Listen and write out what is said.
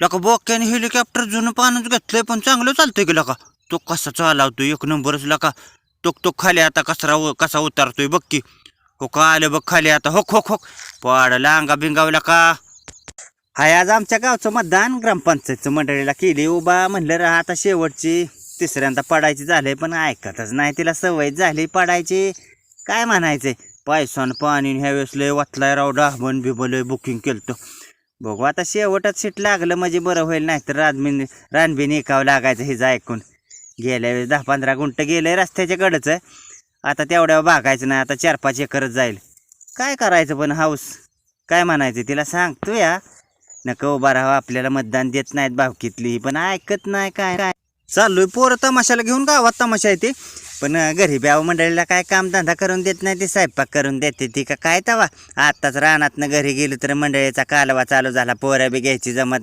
लका बोक्याने हेलिकॉप्टर जुनं पानच घेतलंय पण चांगलं चालतंय की लका. तो कसा चालवतोय एक नंबरच लका. तो खाली आता कसा उतारतोय बघ की. हो का आलं बघ खाली आता होक होक होक पाडला अंगा बिंगावला का. हाय आज आमच्या गावचं मतदान ग्रामपंचायतचं मंडळीला केली उभा म्हणलं राहा आता शेवटची तिसऱ्यांदा पडायची झाले पण ऐकतच नाही तिला सवय झाली पडायची. काय म्हणायचंय पैसान पाणी ह्या वेळेस लय वाटलाय राव डाबन बिबलय बुकिंग केलं. बघू आता शेवटच सीट लागलं म्हणजे बरं होईल नाही तर रानबीन एकावं लागायचं हे जा ऐकून. गेल्या वेळेस 10-15 गुंठ गेलंय रस्त्याच्या कडच. आता तेवढ्या भागायचं नाही आता 4-5 एकरच जाईल. काय करायचं पण हाऊस काय म्हणायचं तिला सांगतो या नको उभा राहावं आपल्याला मतदान देत नाहीत भावकीतली पण ऐकत नाही काय काय चाललोय पोरं तमाशाला घेऊन गावात तमाशा येते पण घरी ब्याव मंडळीला काय कामधंदा करून देत नाही ते स्वयंपाक करून देते ती का काय तवा. आत्ताच रानातनं घरी गेलं तर मंडळीचा कालवा चालू झाला पोरं बी घ्यायची जमत